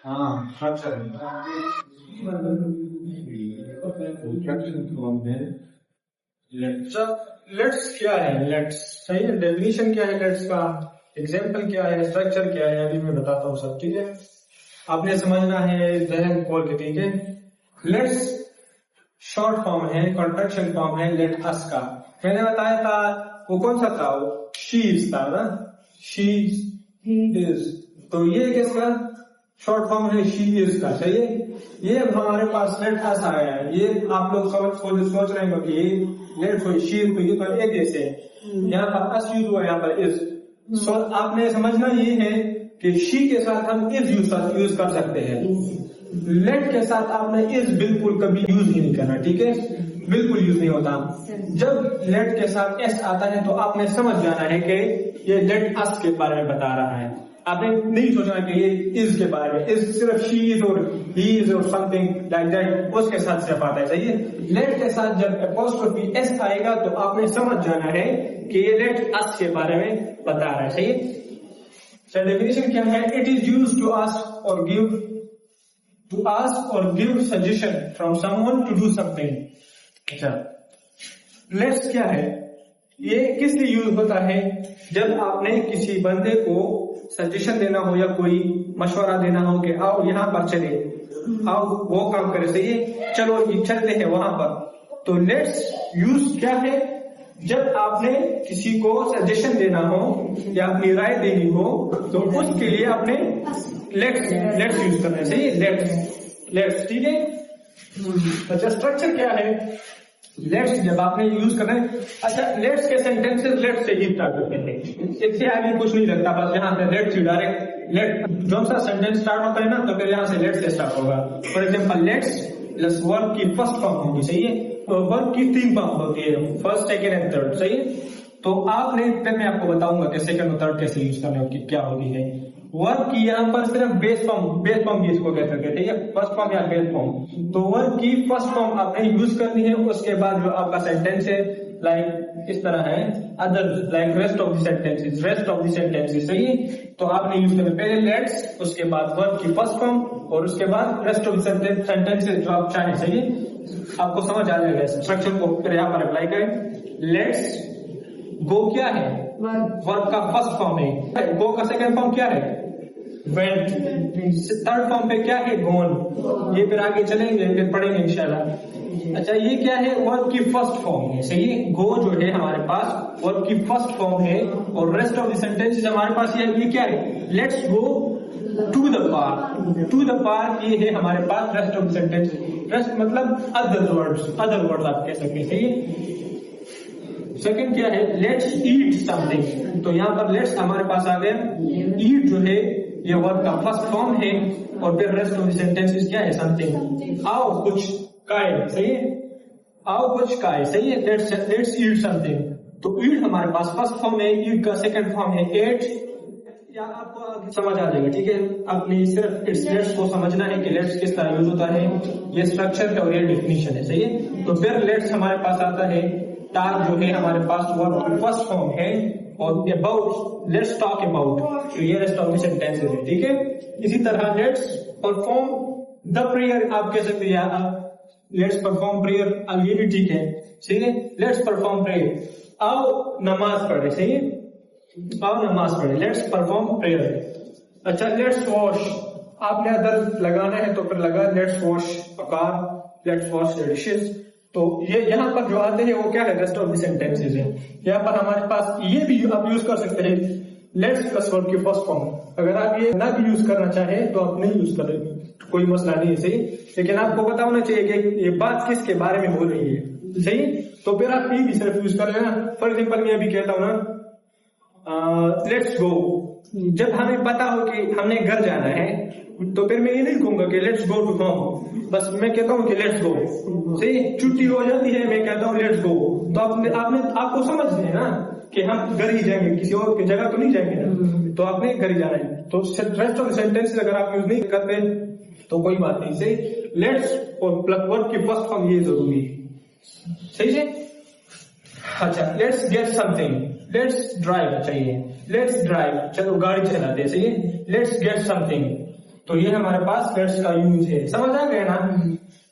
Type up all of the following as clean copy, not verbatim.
हाँ अच्छा लेट्स क्या है? लेट्स सही है, डेफिनेशन क्या है लेट्स का, एग्जाम्पल क्या है, स्ट्रक्चर क्या है, अभी मैं बताता हूँ सब। ठीक है, आपने समझना है जहन खोल के। ठीक है, लेट्स शॉर्ट फॉर्म है, कॉन्ट्रैक्शन फॉर्म है लेट अस का। मैंने बताया था वो कौन सा था, वो शी इज था ना, शी इज। तो ये किसका शॉर्ट फॉर्म है? शी इज का। सही है, ये अब हमारे पास लेट अस आया है। ये आप लोग सोच रहे हैं कि ये लेट हुई, शी हुई, तो एक जैसे यहाँ पर अस यूज हुआ, यहाँ पर इज। सो आपने समझना ये है कि शी के साथ हम इज यूज कर सकते हैं, लेट के साथ आपने इज बिल्कुल कभी यूज ही नहीं करना। ठीक है, बिल्कुल यूज नहीं होता। जब लेट के साथ एस आता है तो आपने समझ जाना है कि ये लेट अस के बारे में बता रहा है। आपने नहीं सोचना कि ये इज के बारे में, इज सिर्फ शी इज और ही इज और समथिंग लाइक दैट, उसके साथ सिर्फ आता है। सही है, लेट के साथ जब एपोस्ट्रोफी एस आएगा तो आपने समझ जाना है कि ये लेट अस के बारे में बता रहा है। सही है, डेफिनेशन क्या है? It is use to ask or give, to ask or give suggestion from someone to do something। अच्छा, लेट्स क्या है? ये किस लिए यूज होता है? जब आपने किसी बंदे को सजेशन देना हो या कोई मशवरा देना हो कि आओ यहाँ पर चले, आओ वो काम करे। सही है, चलो चलते हैं वहां पर। तो लेट्स यूज क्या है? जब आपने किसी को सजेशन देना हो या अपनी राय देनी हो तो उसके लिए आपने लेट्स यूज करना है। सही है, लेट्स। ठीक है, अच्छा स्ट्रक्चर क्या है? लेट्स जब आपने यूज करना है, अच्छा लेट्स के sentences let's say he start होते हैं, इससे आगे कुछ नहीं लगता, बस यहाँ से लेट्स ही डायरेक्ट लेट जो सा सेंटेंस स्टार्ट होता है ना तो फिर यहाँ से लेट्स से स्टार्ट होगा। For example let's plus verb की फर्स्ट फॉर्म होगी। सही है, तो वर्ब की 3 फॉर्म होती है, फर्स्ट सेकेंड एंड थर्ड। सही है, तो आपने फिर मैं आपको बताऊंगा कि सेकंड और थर्ड कैसे यूज करने की क्या होती है। वर्ब की यहाँ पर सिर्फ बेस फॉर्म भी इसको कह सकते हैं, फर्स्ट फॉर्म या बेस फॉर्म। तो वर्ब की फर्स्ट फॉर्म आपने यूज करनी है, उसके बाद जो आपका सेंटेंस है लाइक इस तरह है, other like rest of the sentences. सही है, तो आपने यूज करना पहले लेट्स, उसके बाद वर्ब की फर्स्ट फॉर्म और उसके बाद रेस्ट ऑफ द सेंटेंसेस जो आप चाहें। सही है, आपको समझ आ जाएगा स्ट्रक्चर को। फिर यहाँ पर अप्लाई करें। लेट्स गो क्या है? वर्ब का फर्स्ट फॉर्म है। गो का सेकंड फॉर्म क्या है? वेंट। थर्ड फॉर्म पे क्या है? गोन। ये फिर आगे चलेंगे, फिर पढ़ेंगे इंशाल्लाह। अच्छा, ये क्या है? वर्ब की फर्स्ट फॉर्म है। सही है, गो जो है हमारे पास वर्ब की फर्स्ट फॉर्म है और रेस्ट ऑफ द सेंटेंसेस हमारे पास ये क्या है? Let's go to the park. To the park ये है हमारे पास rest of the sentences. Rest मतलब अदर वर्ड्स आप कह सकते हैं। सही है, सेकंड क्या है? Let's eat something. तो यहाँ पर लेट्स हमारे पास आ गया। ईट जो है ये वर्ब का फर्स्ट फॉर्म है और फिर रेस्ट ऑफ द सेंटेंसेस क्या है? समथिंग। आओ कुछ खाए। सही है, आओ कुछ खाए। सही है, लेट्स ईट समथिंग। तो ईट हमारे पास फर्स्ट फॉर्म है, ईट का सेकंड फॉर्म है एट। या आपको समझ आ जाएगा। ठीक है, अपनी सिर्फ इट्स लेट्स को समझना है कि लेट्स किस तरह यूज होता है, ये स्ट्रक्चर है और ये डेफिनेशन है। सही है, तो फिर लेट्स हमारे पास आता है, टास्क जो है हमारे पास वर्ब की फर्स्ट फॉर्म है और अबाउट, लेट्स टॉक अबाउट, तो ये रेस्ट ऑफ द सेंटेंसेस है। ठीक है, इसी तरह लेट्स परफॉर्म द प्रेयर आप कह सकते हैं, लेट्स परफॉर्म प्रेयर, अब ये भी ठीक है। सही है, लेट्स परफॉर्म प्रेयर, आओ नमाज पढ़े। सही है, आओ नमाज पढ़े, लेट्स परफॉर्म प्रेयर। अच्छा, लेट्स वॉश, आपने अदर लगाना है तो फिर लगा let's wash a car, let's wash the dishes. तो ये यहाँ पर जो आते हैं वो क्या है? रेस्ट ऑफ द सेंटेंसेस है। यहाँ पर हमारे पास ये भी आप यूज कर सकते हैं, लेट्स प्लस वर्ब की फर्स्ट फॉर्म। अगर आप ये ना भी यूज करना चाहे तो आप नहीं यूज करें, कोई मसला नहीं है। सही, लेकिन आपको पता होना चाहिए कि ये बात किसके बारे में बोल रही है। सही, तो फिर आप ये भी सिर्फ यूज कर लेना। फॉर एग्जाम्पल मैं अभी कहता हूँ ना लेट्स गो, जब हमें पता हो कि हमने घर जाना है तो फिर मैं ये नहीं कहूंगा कि लेट्स गो टू होम, बस मैं कहता हूँ कि लेट्स गो। सही, छुट्टी हो जाती है मैं कहता हूँ लेट्स गो, तो आपको समझ है ना कि हम घर ही जाएंगे, किसी और की जगह तो नहीं जाएंगे ना, तो आपने घर ही जाना है। तो रेस्ट ऑफ सेंटेंस अगर आप यूज नहीं करते तो कोई बात नहीं। सही, लेट्स और वर्ब की फर्स्ट फॉर्म ये जरूरी है। सही है, अच्छा let's get something, let's drive चाहिए, लेट्स ड्राइव, चलो गाड़ी चलाते हैं। सही है, लेट्स गेट समथिंग, तो ये हमारे पास लेट्स का यूज है। समझ आ गया ना?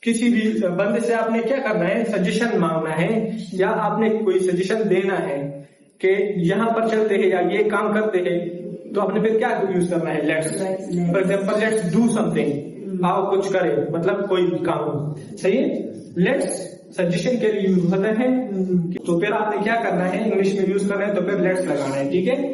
किसी भी बंदे से आपने क्या करना है, सजेशन मांगना है या आपने कोई सजेशन देना है कि यहाँ पर चलते हैं या ये काम करते हैं, तो आपने फिर क्या यूज करना है, let's. For example let's do something, आओ कुछ करें, मतलब कोई काम, सही है। लेट्स सजेशन के लिए यूज होता है, तो फिर आपने क्या करना है, इंग्लिश में यूज करना है तो फिर लेट्स लगाना है, ठीक है।